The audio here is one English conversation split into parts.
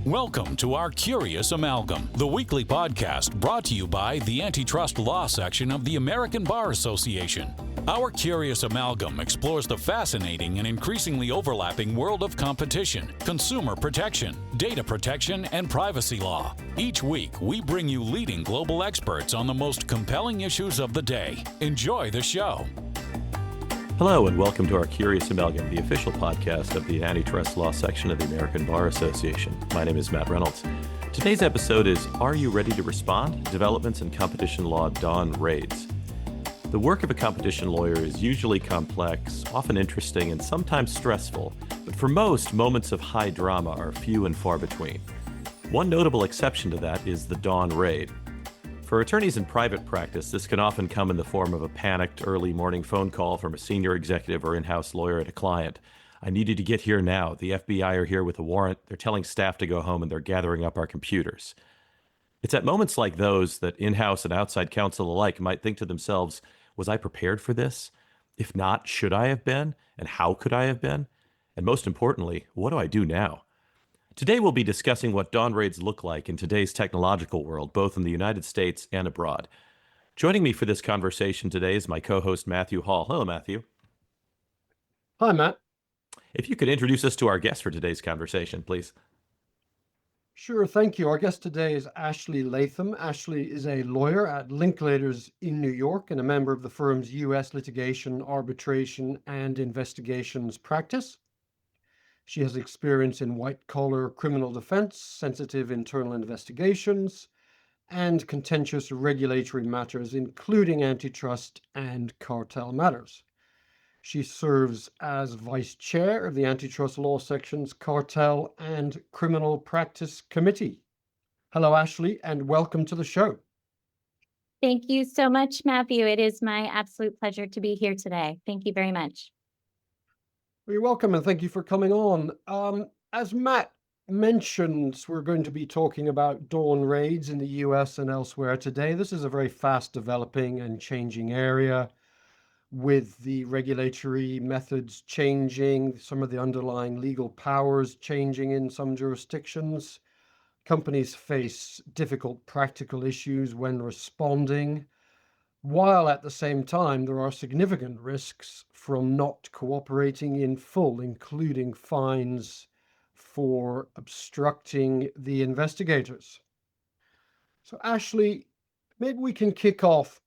Welcome to our Curious Amalgam, the weekly podcast brought to you by the Antitrust Law section of the American Bar Association. Our Curious Amalgam explores the fascinating and increasingly overlapping world of competition, consumer protection, data protection, and privacy law. Each week, we bring you leading global experts on the most compelling issues of the day. Enjoy the show. Hello and welcome to our Curious Amalgam, the official podcast of the Antitrust Law section of the American Bar Association. My name is Matt Reynolds. Today's episode is Are You Ready to Respond? Developments in Competition Law Dawn Raids. The work of a competition lawyer is usually complex, often interesting, and sometimes stressful, but for most, moments of high drama are few and far between. One notable exception to that is the Dawn Raid. For attorneys in private practice, this can often come in the form of a panicked early morning phone call from a senior executive or in-house lawyer at a client. I need you to get here now. The FBI are here with a warrant. They're telling staff to go home and they're gathering up our computers. It's at moments like those that in-house and outside counsel alike might think to themselves, was I prepared for this? If not, should I have been? And how could I have been? And most importantly, what do I do now? Today we'll be discussing what dawn raids look like in today's technological world, both in the United States and abroad. Joining me for this conversation today is my co-host Matthew Hall. Hello, Matthew. Hi, Matt. If you could introduce us to our guest for today's conversation, please. Sure, thank you. Our guest today is Ashley Latham. Ashley is a lawyer at Linklaters in New York and a member of the firm's U.S. litigation, arbitration, and investigations practice. She has experience in white-collar criminal defense, sensitive internal investigations, and contentious regulatory matters, including antitrust and cartel matters. She serves as vice chair of the Antitrust Law Section's Cartel and Criminal Practice Committee. Hello, Ashley, and welcome to the show. Thank you so much, Matthew. It is my absolute pleasure to be here today. Thank you very much. Well, you're welcome, and thank you for coming on. As Matt mentioned, we're going to be talking about dawn raids in the US and elsewhere today. This is a very fast developing and changing area with the regulatory methods changing, some of the underlying legal powers changing in some jurisdictions. Companies face difficult practical issues when responding, while at the same time there are significant risks from not cooperating in full, including fines for obstructing the investigators. So Ashley, maybe we can kick off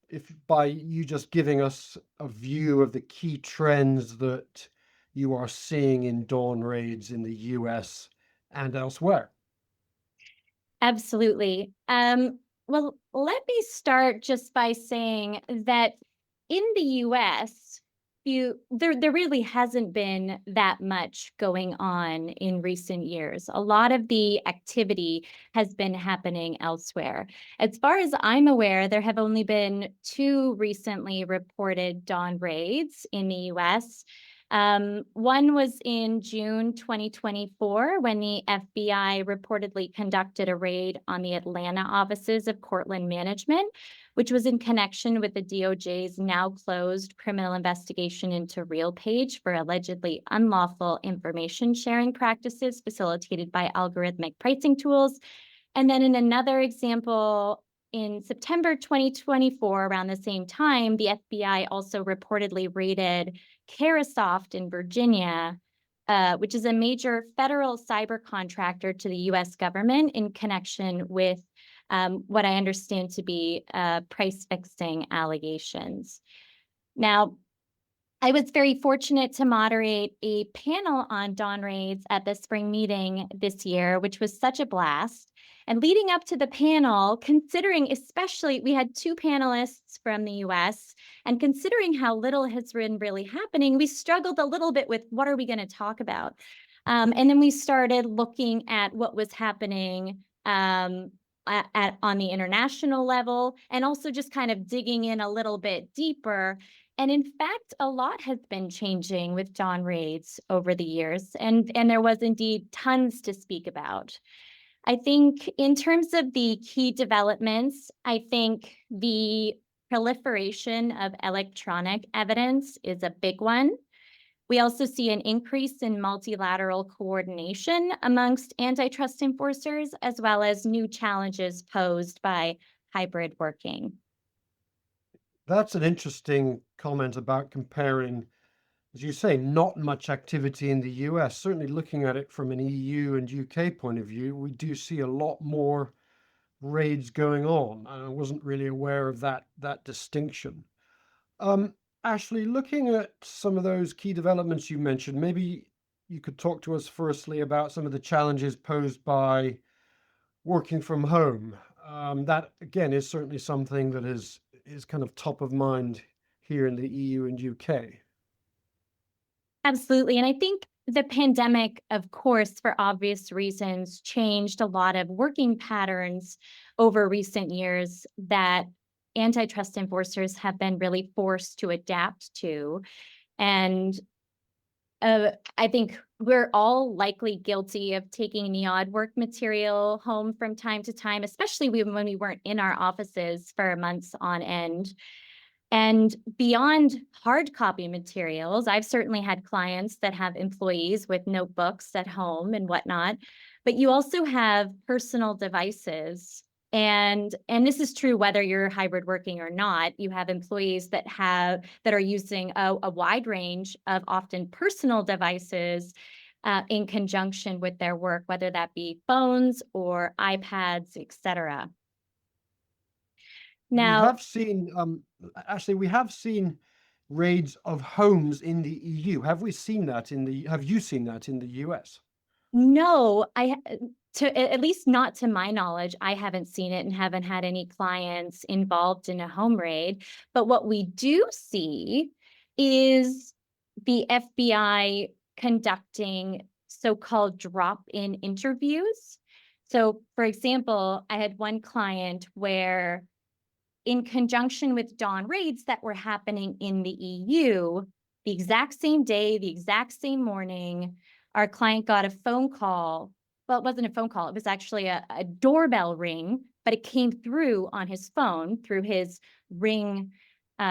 by you just giving us a view of the key trends that you are seeing in dawn raids in the US and elsewhere. Absolutely. Well, let me start just by saying that in the US, there really hasn't been that much going on in recent years. A lot of the activity has been happening elsewhere. As far as I'm aware, there have only been 2 recently reported dawn raids in the US. One was in June 2024 when the FBI reportedly conducted a raid on the Atlanta offices of Cortland Management, which was in connection with the DOJ's now closed criminal investigation into RealPage for allegedly unlawful information sharing practices facilitated by algorithmic pricing tools. And then in another example, in September 2024, around the same time, the FBI also reportedly raided Carasoft in Virginia, which is a major federal cyber contractor to the U.S. government in connection with what I understand to be price fixing allegations. Now, I was very fortunate to moderate a panel on dawn raids at the spring meeting this year, which was such a blast. And leading up to the panel, considering especially we had 2 panelists from the US, and considering how little has been really happening, we struggled a little bit with what are we going to talk about? And then we started looking at what was happening on the international level, and also just kind of digging in a little bit deeper. And in fact, a lot has been changing with dawn raids over the years, and there was indeed tons to speak about. I think in terms of the key developments, I think the proliferation of electronic evidence is a big one. We also see an increase in multilateral coordination amongst antitrust enforcers, as well as new challenges posed by hybrid working. That's an interesting comment about comparing, as you say, not much activity in the US. Certainly looking at it from an EU and UK point of view, we do see a lot more raids going on. I wasn't really aware of that distinction. Ashley, looking at some of those key developments you mentioned, maybe you could talk to us firstly about some of the challenges posed by working from home. That again is certainly something that is kind of top of mind here in the EU and UK. Absolutely. And I think the pandemic, of course, for obvious reasons, changed a lot of working patterns over recent years that antitrust enforcers have been really forced to adapt to. And I think we're all likely guilty of taking the odd work material home from time to time, especially when we weren't in our offices for months on end. And beyond hard copy materials, I've certainly had clients that have employees with notebooks at home and whatnot, but you also have personal devices. And this is true whether you're hybrid working or not. You have employees that are using a wide range of often personal devices in conjunction with their work, whether that be phones or iPads, etc. We Now, have seen, actually, we have seen raids of homes in the EU. Have you seen that in the US? no, at least not to my knowledge, I haven't seen it and haven't had any clients involved in a home raid. But what we do see is the FBI conducting so-called drop-in interviews. So, for example, I had one client where, in conjunction with dawn raids that were happening in the EU, the exact same day, the exact same morning, our client got a phone call. Well, it wasn't a phone call, it was actually a doorbell ring, but it came through on his phone through his Ring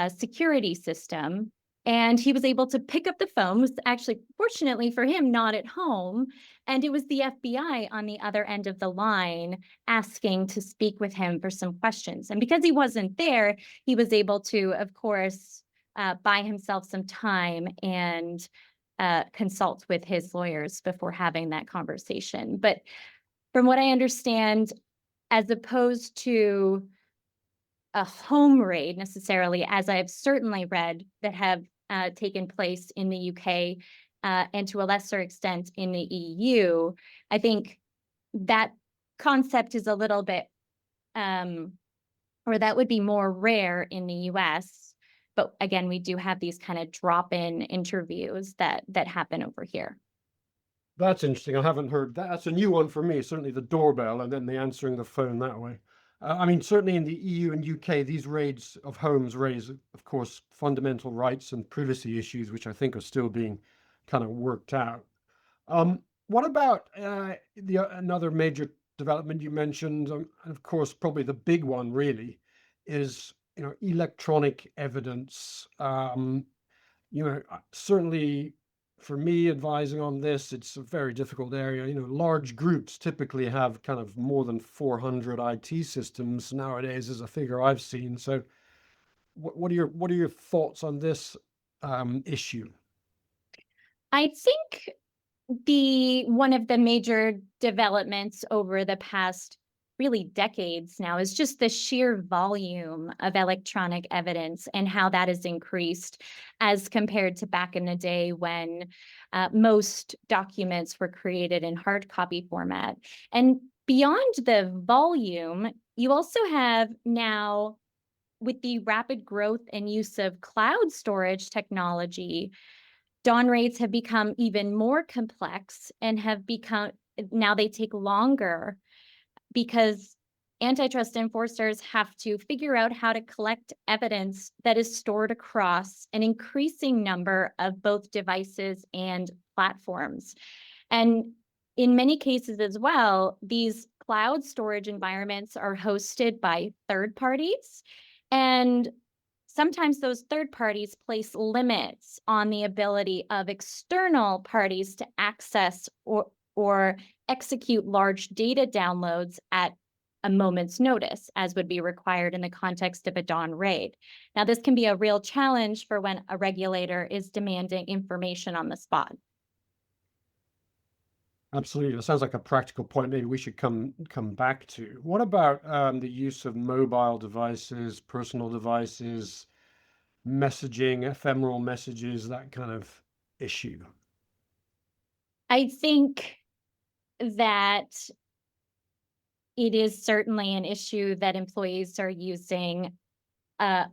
security system. And he was able to pick up the phone, was actually, fortunately for him, not at home. And it was the FBI on the other end of the line asking to speak with him for some questions. And because he wasn't there, he was able to, of course, buy himself some time and consult with his lawyers before having that conversation. But from what I understand, as opposed to a home raid necessarily, as I've certainly read that have taken place in the UK and to a lesser extent in the EU, I think that concept is a little bit, or that would be more rare in the US. But again, we do have these kind of drop-in interviews that happen over here. That's interesting. I haven't heard that. That's a new one for me. Certainly the doorbell and then the answering the phone that way. I mean, certainly in the EU and UK, these raids of homes raise, of course, fundamental rights and privacy issues, which I think are still being kind of worked out. What about another major development you mentioned, and of course, probably the big one really, is electronic evidence. Certainly for me advising on this, it's a very difficult area. Large groups typically have kind of more than 400 IT systems nowadays, is a figure I've seen. So, what are your thoughts on this issue? I think one of the major developments over the past really decades now is just the sheer volume of electronic evidence and how that has increased as compared to back in the day when most documents were created in hard copy format. And beyond the volume, you also have now, with the rapid growth and use of cloud storage technology, dawn raids have become even more complex and now they take longer because antitrust enforcers have to figure out how to collect evidence that is stored across an increasing number of both devices and platforms. And in many cases as well, these cloud storage environments are hosted by third parties. And sometimes those third parties place limits on the ability of external parties to access or execute large data downloads at a moment's notice, as would be required in the context of a dawn raid. Now, this can be a real challenge for when a regulator is demanding information on the spot. Absolutely. It sounds like a practical point maybe we should come back to. What about the use of mobile devices, personal devices, messaging, ephemeral messages, that kind of issue? I think that it is certainly an issue that employees are using an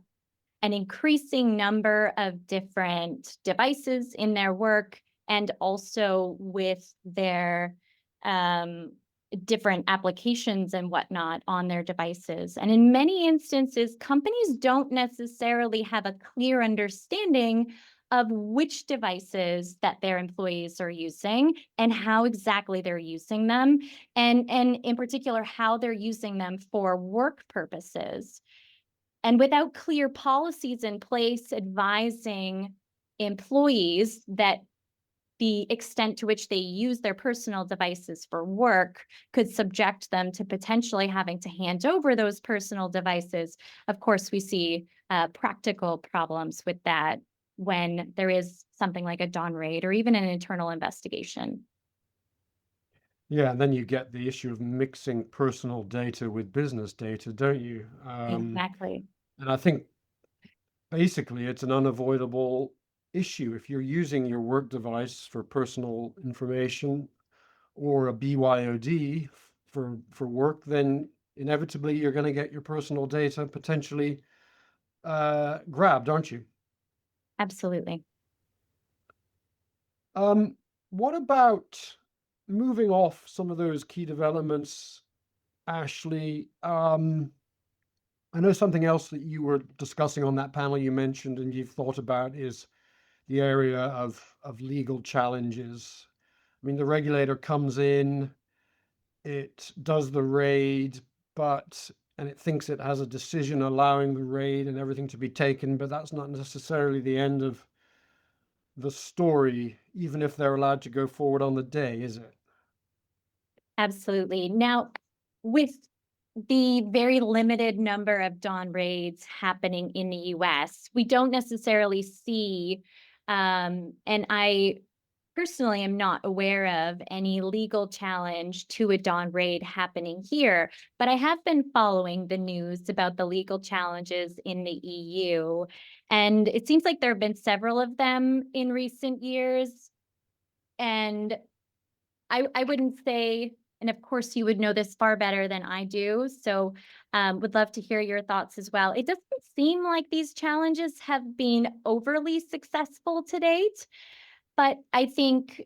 increasing number of different devices in their work, and also with their different applications and whatnot on their devices. And in many instances, companies don't necessarily have a clear understanding of which devices that their employees are using and how exactly they're using them, and in particular, how they're using them for work purposes. And without clear policies in place advising employees that the extent to which they use their personal devices for work could subject them to potentially having to hand over those personal devices, of course, we see practical problems with that when there is something like a dawn raid or even an internal investigation. Yeah, and then you get the issue of mixing personal data with business data, don't you? Exactly. And I think basically it's an unavoidable issue. If you're using your work device for personal information or a BYOD for work, then inevitably you're going to get your personal data potentially grabbed, aren't you? Absolutely. What about moving off some of those key developments, Ashley? I know something else that you were discussing on that panel you mentioned and you've thought about is the area of legal challenges. I mean, the regulator comes in, it does the raid, and it thinks it has a decision allowing the raid and everything to be taken, but that's not necessarily the end of the story, even if they're allowed to go forward on the day, is it? Absolutely. Now, with the very limited number of dawn raids happening in the US, we don't necessarily see, and I personally am not aware of any legal challenge to a dawn raid happening here, but I have been following the news about the legal challenges in the EU, and it seems like there have been several of them in recent years. And I wouldn't say, and of course you would know this far better than I do, so would love to hear your thoughts as well. It doesn't seem like these challenges have been overly successful to date, but I think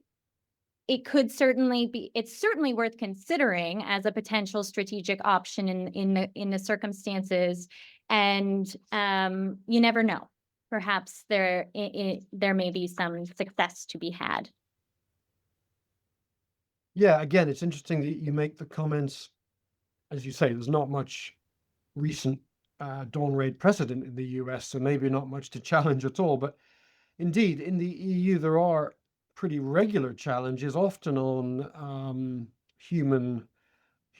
it's certainly worth considering as a potential strategic option in the circumstances. And you never know. Perhaps there may be some success to be had. Yeah, again, it's interesting that you make the comments, as you say, there's not much recent dawn raid precedent in the US, so maybe not much to challenge at all. But indeed, in the EU, there are pretty regular challenges, often on human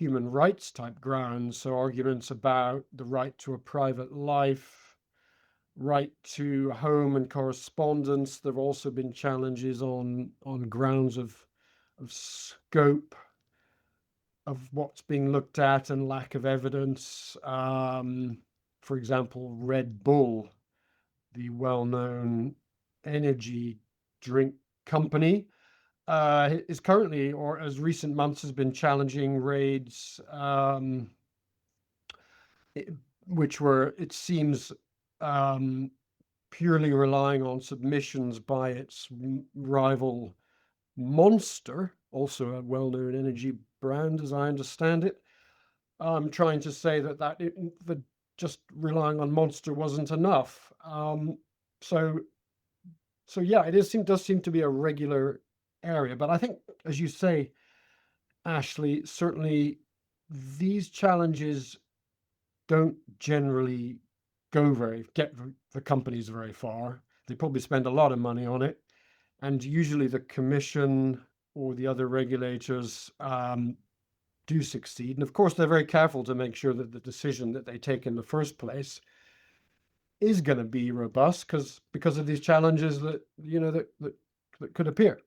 rights type grounds. So arguments about the right to a private life, right to home and correspondence. There have also been challenges on grounds of scope of what's being looked at and lack of evidence. For example, Red Bull, the well-known energy drink company, is currently, or as recent months, has been challenging raids, which were, it seems, purely relying on submissions by its rival Monster, also a well-known energy brand, as I understand it. I'm trying to say that just relying on Monster wasn't enough. So yeah, does seem to be a regular area. But I think, as you say, Ashley, certainly these challenges don't generally get the companies very far. They probably spend a lot of money on it, and usually the commission or the other regulators do succeed. And of course, they're very careful to make sure that the decision that they take in the first place is going to be robust, because of these challenges that that could appear.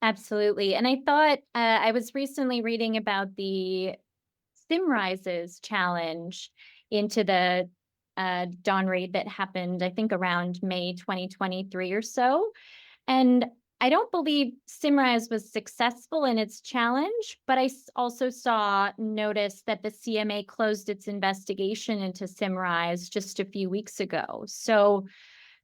Absolutely. And I thought I was recently reading about the Simrise's challenge into the Dawn raid that happened, I think, around May 2023 or so. And I don't believe Simrise was successful in its challenge, but I also notice that the CMA closed its investigation into Simrise just a few weeks ago. So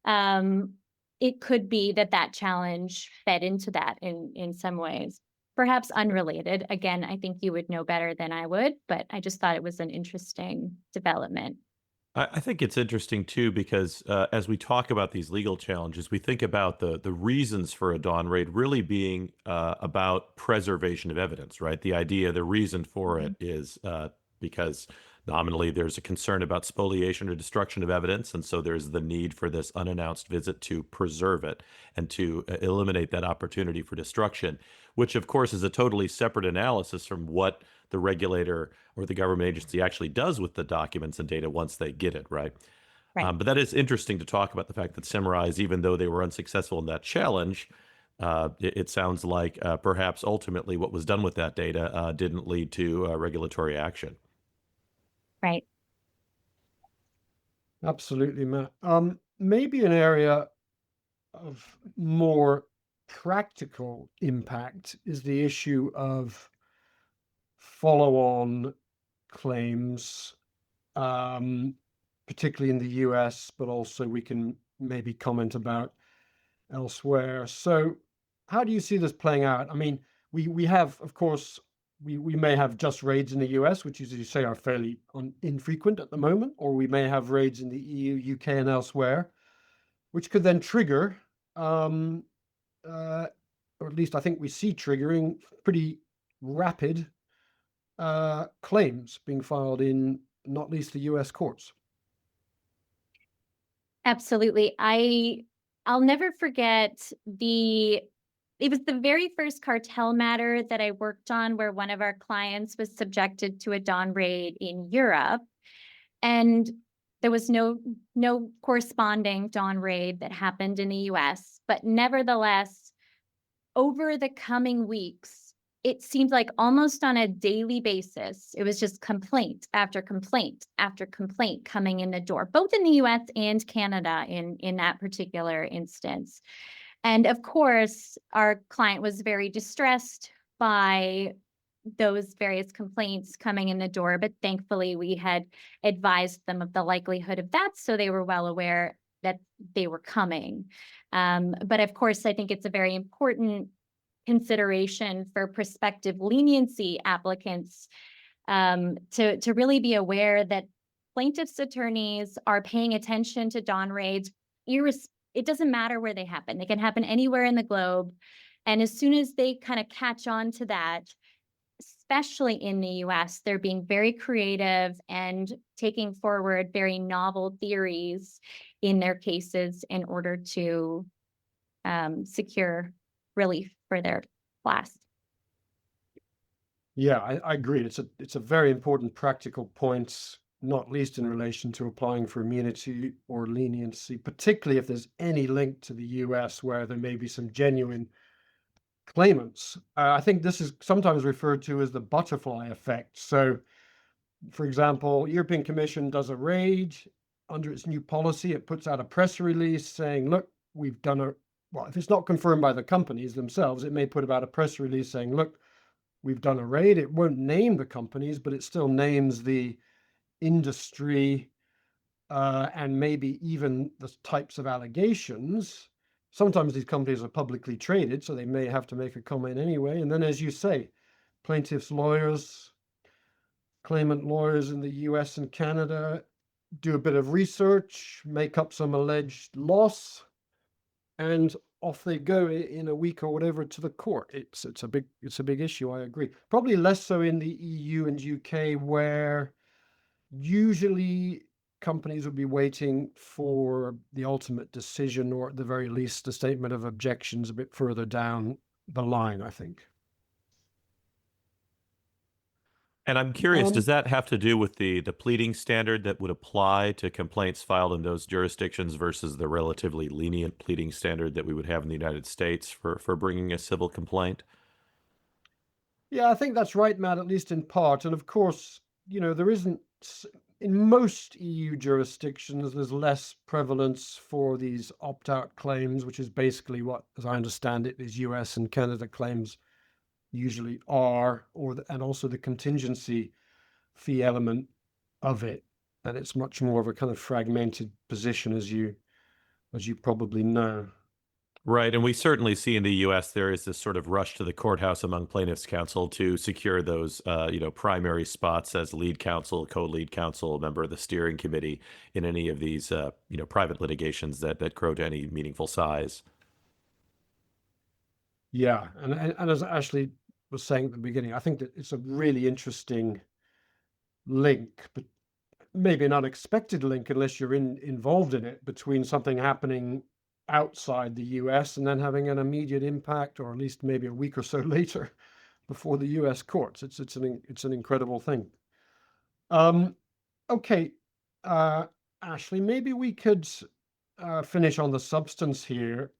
it could be that challenge fed into that in some ways, perhaps unrelated. Again, I think you would know better than I would, but I just thought it was an interesting development. I think it's interesting too, because as we talk about these legal challenges, we think about the reasons for a dawn raid really being about preservation of evidence, right? The idea, the reason for it is because nominally there's a concern about spoliation or destruction of evidence, and so there's the need for this unannounced visit to preserve it and to eliminate that opportunity for destruction, which of course is a totally separate analysis from what the regulator or the government agency actually does with the documents and data once they get it, right? Right. But that is interesting to talk about, the fact that Simrise, even though they were unsuccessful in that challenge, it sounds like perhaps ultimately what was done with that data didn't lead to regulatory action. Right. Absolutely, Matt. Maybe an area of more practical impact is the issue of follow-on claims, particularly in the US, but also we can maybe comment about elsewhere. So how do you see this playing out? I mean, we have, of course, we may have just raids in the US, which, as you say, are fairly infrequent at the moment, or we may have raids in the EU, UK, and elsewhere, which could then trigger, or at least I think we see triggering pretty rapid claims being filed in not least the US courts. Absolutely. I'll never forget it was the very first cartel matter that I worked on, where one of our clients was subjected to a dawn raid in Europe, and there was no corresponding dawn raid that happened in the US. But nevertheless, over the coming weeks, it seemed like almost on a daily basis, it was just complaint after complaint after complaint coming in the door, both in the US and Canada in that particular instance. And of course, our client was very distressed by those various complaints coming in the door, but thankfully we had advised them of the likelihood of that, so they were well aware that they were coming. But of course, I think it's a very important consideration for prospective leniency applicants to really be aware that plaintiffs' attorneys are paying attention to dawn raids. It doesn't matter where they happen. They can happen anywhere in the globe. And as soon as they kind of catch on to that, especially in the US, they're being very creative and taking forward very novel theories in their cases in order to secure relief for their class. Yeah, I agree. It's a very important practical point, not least in relation to applying for immunity or leniency, particularly if there's any link to the US where there may be some genuine claimants. I think this is sometimes referred to as the butterfly effect. So, for example, European Commission does a raid under its new policy. It puts out a press release saying, look, we've done well, if it's not confirmed by the companies themselves, it may put about a press release saying, look, we've done a raid. It won't name the companies, but it still names the industry and maybe even the types of allegations. Sometimes these companies are publicly traded, so they may have to make a comment anyway. And then, as you say, plaintiffs' lawyers, claimant lawyers in the US and Canada do a bit of research, make up some alleged loss, and off they go in a week or whatever to the court. It's a big issue. I agree. Probably less so in the EU and UK, where usually companies would be waiting for the ultimate decision, or at the very least, a statement of objections a bit further down the line, I think. And I'm curious, does that have to do with the pleading standard that would apply to complaints filed in those jurisdictions versus the relatively lenient pleading standard that we would have in the United States for bringing a civil complaint? Yeah, I think that's right, Matt, at least in part. And of course, there isn't, in most EU jurisdictions, there's less prevalence for these opt-out claims, which is basically what, as I understand it, these US and Canada claims usually are, and also the contingency fee element of it. And it's much more of a kind of fragmented position, as you probably know. Right. And we certainly see in the U.S. there is this sort of rush to the courthouse among plaintiffs' counsel to secure those, primary spots as lead counsel, co-lead counsel, member of the steering committee in any of these, private litigations that grow to any meaningful size. Yeah. And as Ashley was saying at the beginning, I think that it's a really interesting link, but maybe an unexpected link unless you're involved in it, between something happening outside the US and then having an immediate impact, or at least maybe a week or so later, before the US courts. It's an incredible thing. Okay, Ashley, maybe we could finish on the substance here,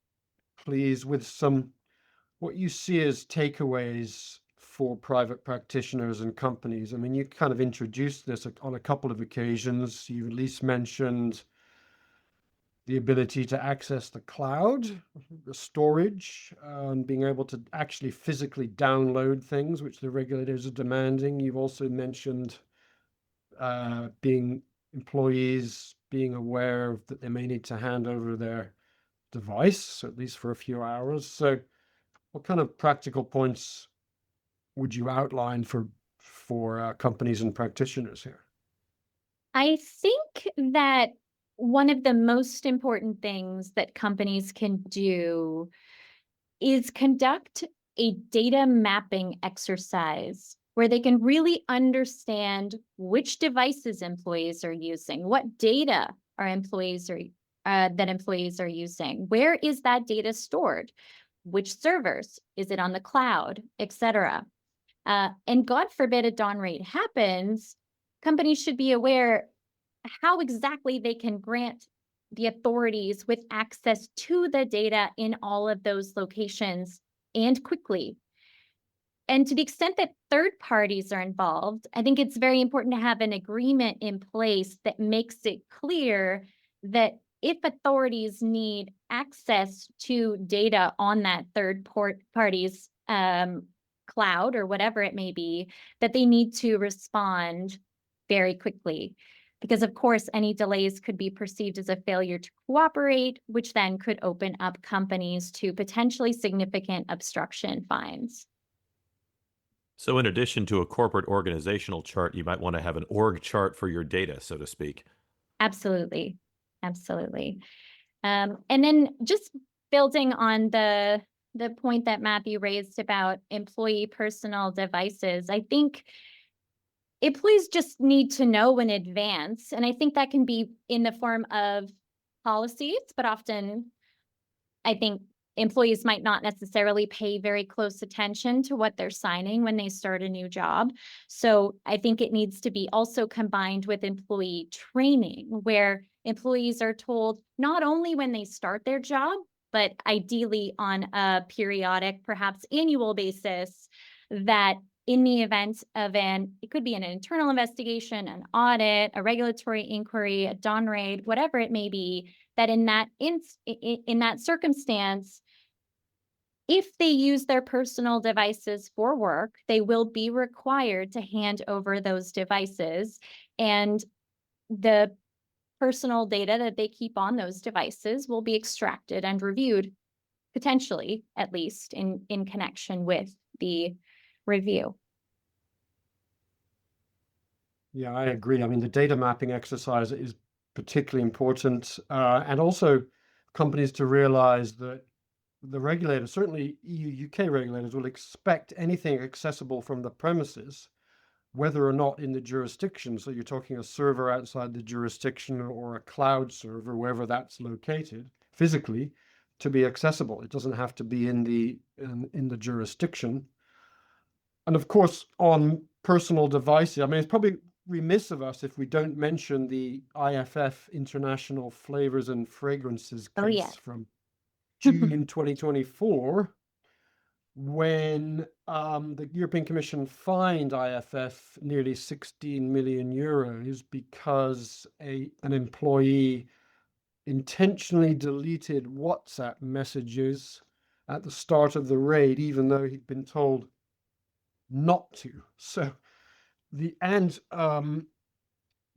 please, with some what you see as takeaways for private practitioners and companies. I mean, you kind of introduced this on a couple of occasions. You at least mentioned the ability to access the cloud, the storage, and being able to actually physically download things, which the regulators are demanding. You've also mentioned employees being aware that they may need to hand over their device, at least for a few hours. So what kind of practical points would you outline for companies and practitioners here? I think that one of the most important things that companies can do is conduct a data mapping exercise where they can really understand which devices employees are using, what data that employees are using, where is that data stored, which servers, is it on the cloud, etc. And God forbid a dawn raid happens, companies should be aware how exactly they can grant the authorities with access to the data in all of those locations and quickly. And to the extent that third parties are involved, I think it's very important to have an agreement in place that makes it clear that if authorities need access to data on that third party's cloud or whatever it may be, that they need to respond very quickly. Because of course, any delays could be perceived as a failure to cooperate, which then could open up companies to potentially significant obstruction fines. So in addition to a corporate organizational chart, you might want to have an org chart for your data, so to speak. Absolutely. Absolutely. And then just building on the point that Matthew raised about employee personal devices, I think employees just need to know in advance. And I think that can be in the form of policies, but often I think employees might not necessarily pay very close attention to what they're signing when they start a new job. So I think it needs to be also combined with employee training, where employees are told not only when they start their job, but ideally on a periodic, perhaps annual basis, that in the event of it could be an internal investigation, an audit, a regulatory inquiry, a dawn raid, whatever it may be, that in that circumstance, if they use their personal devices for work, they will be required to hand over those devices, and the personal data that they keep on those devices will be extracted and reviewed, potentially, at least in connection with the review. Yeah, I agree. I mean, the data mapping exercise is particularly important, and also companies to realize that the regulators, certainly EU, UK regulators, will expect anything accessible from the premises whether or not in the jurisdiction. So you're talking a server outside the jurisdiction or a cloud server, wherever that's located physically, to be accessible. It doesn't have to be in the jurisdiction. And of course, on personal devices, I mean, it's probably remiss of us if we don't mention the IFF International Flavors and Fragrances Oh, case yes. from June 2024, when the European Commission fined IFF nearly 16 million euros because an employee intentionally deleted WhatsApp messages at the start of the raid, even though he'd been told not to. So the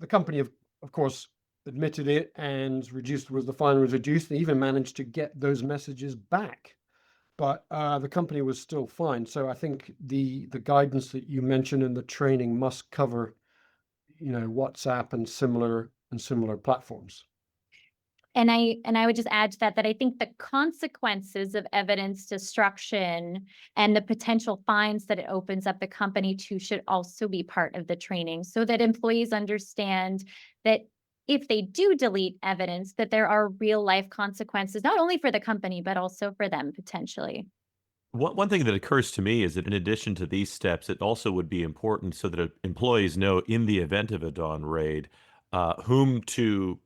company of course admitted it and the fine was reduced. They even managed to get those messages back, but the company was still fined. So I think the guidance that you mentioned in the training must cover, WhatsApp and similar platforms. And I would just add to that I think the consequences of evidence destruction and the potential fines that it opens up the company to should also be part of the training, so that employees understand that if they do delete evidence, that there are real life consequences, not only for the company, but also for them potentially. One thing that occurs to me is that in addition to these steps, it also would be important so that employees know in the event of a dawn raid, whom to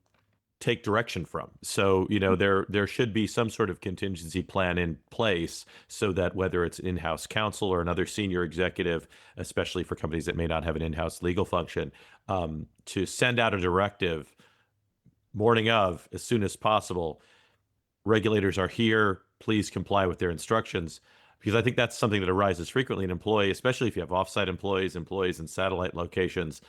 take direction from. So, there should be some sort of contingency plan in place so that whether it's an in-house counsel or another senior executive, especially for companies that may not have an in-house legal function, to send out a directive morning of, as soon as possible, regulators are here, please comply with their instructions. Because I think that's something that arises frequently in employee, especially if you have offsite employees in satellite locations.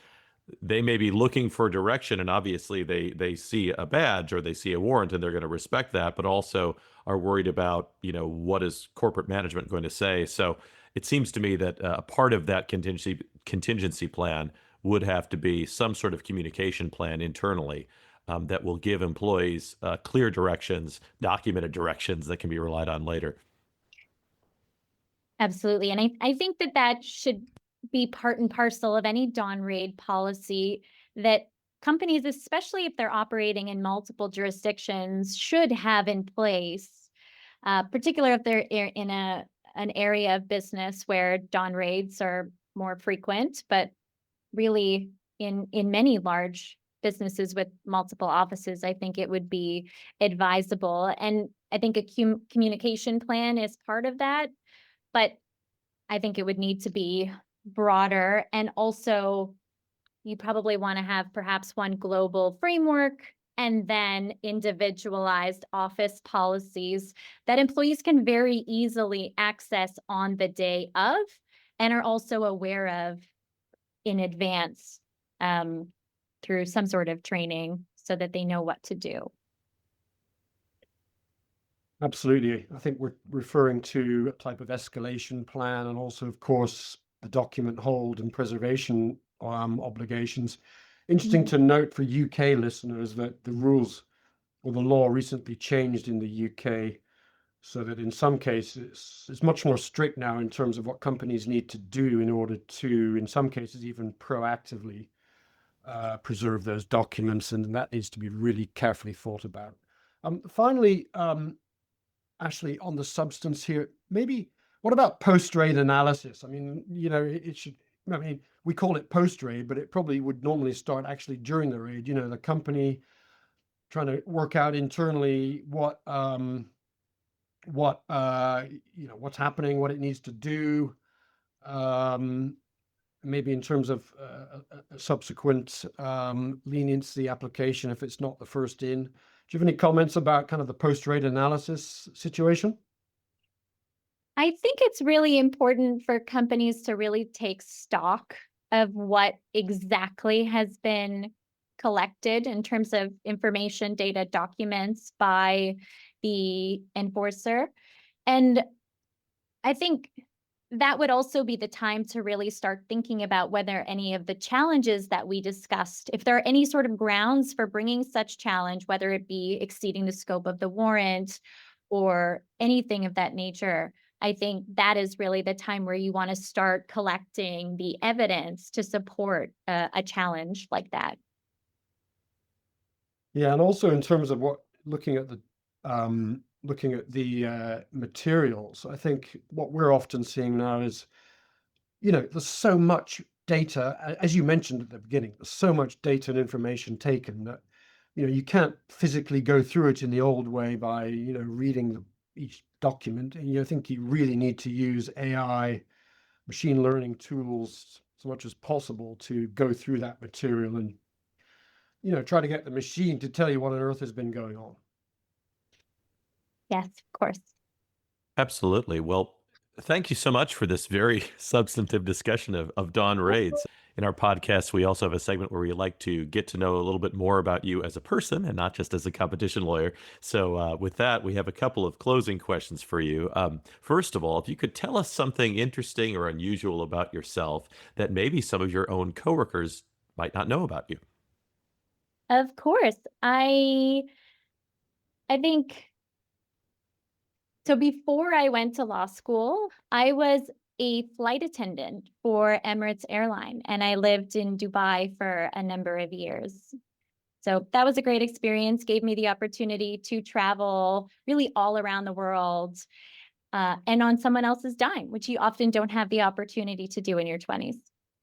They may be looking for direction, and obviously they see a badge or they see a warrant, and they're going to respect that, but also are worried about, what is corporate management going to say. So it seems to me that a part of that contingency plan would have to be some sort of communication plan internally that will give employees clear directions, documented directions that can be relied on later. Absolutely. And I think that should be part and parcel of any dawn raid policy, that companies, especially if they're operating in multiple jurisdictions, should have in place, particularly if they're in an area of business where dawn raids are more frequent, but really in many large businesses with multiple offices, I think it would be advisable. And I think a communication plan is part of that, but I think it would need to be broader. And also, you probably want to have perhaps one global framework and then individualized office policies that employees can very easily access on the day of and are also aware of in advance through some sort of training so that they know what to do. Absolutely. I think we're referring to a type of escalation plan, and also, of course, the document hold and preservation obligations. Interesting to note for UK listeners that the rules or the law recently changed in the UK, so that in some cases it's much more strict now in terms of what companies need to do in order to, in some cases, even proactively preserve those documents, and that needs to be really carefully thought about. Finally, Ashley, on the substance here, maybe what about post-raid analysis? I mean, it should, I mean, we call it post-raid, but it probably would normally start actually during the raid, the company trying to work out internally what's happening, what it needs to do, maybe in terms of subsequent leniency application if it's not the first in. Do you have any comments about kind of the post-raid analysis situation? I think it's really important for companies to really take stock of what exactly has been collected in terms of information, data, documents by the enforcer. And I think that would also be the time to really start thinking about whether any of the challenges that we discussed, if there are any sort of grounds for bringing such challenge, whether it be exceeding the scope of the warrant or anything of that nature, I think that is really the time where you want to start collecting the evidence to support a challenge like that. Yeah, and also in terms of looking at the materials, I think what we're often seeing now is, there's so much data, as you mentioned at the beginning, there's so much data and information taken that, you can't physically go through it in the old way by, reading each document. And I think you really need to use AI, machine learning tools as much as possible to go through that material and, try to get the machine to tell you what on earth has been going on. Yes, of course. Absolutely. Well, thank you so much for this very substantive discussion of Dawn Raids. In our podcast, we also have a segment where we like to get to know a little bit more about you as a person and not just as a competition lawyer. So with that, we have a couple of closing questions for you. First of all, if you could tell us something interesting or unusual about yourself that maybe some of your own coworkers might not know about you. Of course. I think so. Before I went to law school, I was a flight attendant for Emirates Airline, and I lived in Dubai for a number of years. So that was a great experience, gave me the opportunity to travel really all around the world and on someone else's dime, which you often don't have the opportunity to do in your 20s.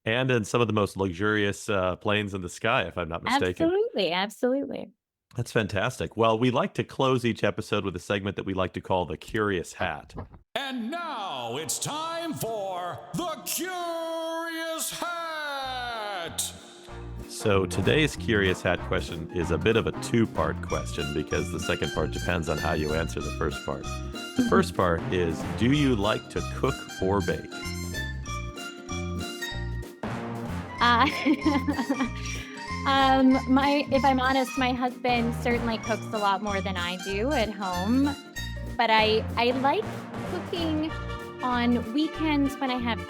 And in some of the most luxurious planes in the sky, if I'm not mistaken. Absolutely, absolutely. That's fantastic. Well, we like to close each episode with a segment that we like to call the Curious Hat. And now it's time for the Curious Hat. So today's Curious Hat question is a bit of a two-part question because the second part depends on how you answer the first part. The first part is, do you like to cook or bake? If I'm honest, my husband certainly cooks a lot more than I do at home, but I like cooking on weekends when I have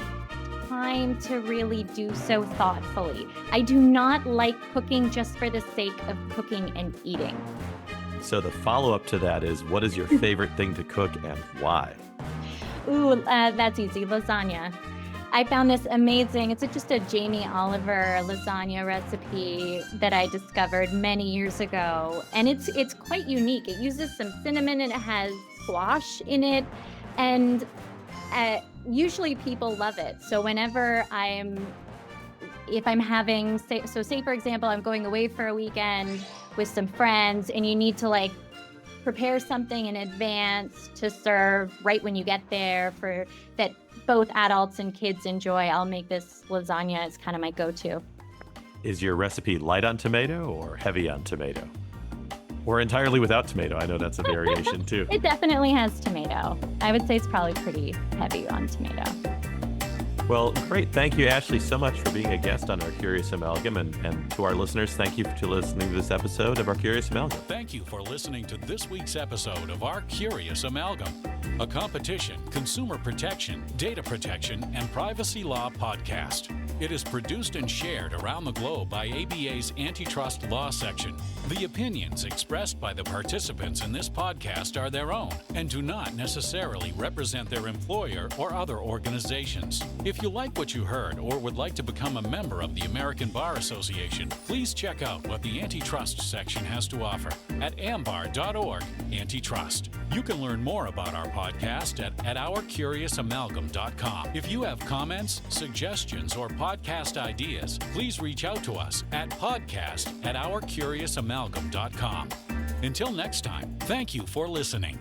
time to really do so thoughtfully. I do not like cooking just for the sake of cooking and eating. So the follow-up to that is, what is your favorite thing to cook and why? Ooh, that's easy. Lasagna. I found this amazing, it's just a Jamie Oliver lasagna recipe that I discovered many years ago. And it's quite unique. It uses some cinnamon and it has squash in it. And usually people love it. So whenever if I'm having, say for example, I'm going away for a weekend with some friends and you need to prepare something in advance to serve right when you get there for that both adults and kids enjoy, I'll make this lasagna. It's kind of my go-to. Is your recipe light on tomato or heavy on tomato? Or entirely without tomato? I know that's a variation too. It definitely has tomato. I would say it's probably pretty heavy on tomato. Well, great. Thank you, Ashley, so much for being a guest on our Curious Amalgam. And to our listeners, thank you for listening to this episode of our Curious Amalgam. Thank you for listening to this week's episode of our Curious Amalgam, a competition, consumer protection, data protection, and privacy law podcast. It is produced and shared around the globe by ABA's Antitrust Law Section. The opinions expressed by the participants in this podcast are their own and do not necessarily represent their employer or other organizations. If you like what you heard or would like to become a member of the American Bar Association, please check out what the Antitrust section has to offer at ambar.org/antitrust. You can learn more about our podcast at ourcuriousamalgam.com. If you have comments, suggestions, or podcast ideas, please reach out to us at podcast@ourcuriousamalgam.com. Until next time, thank you for listening.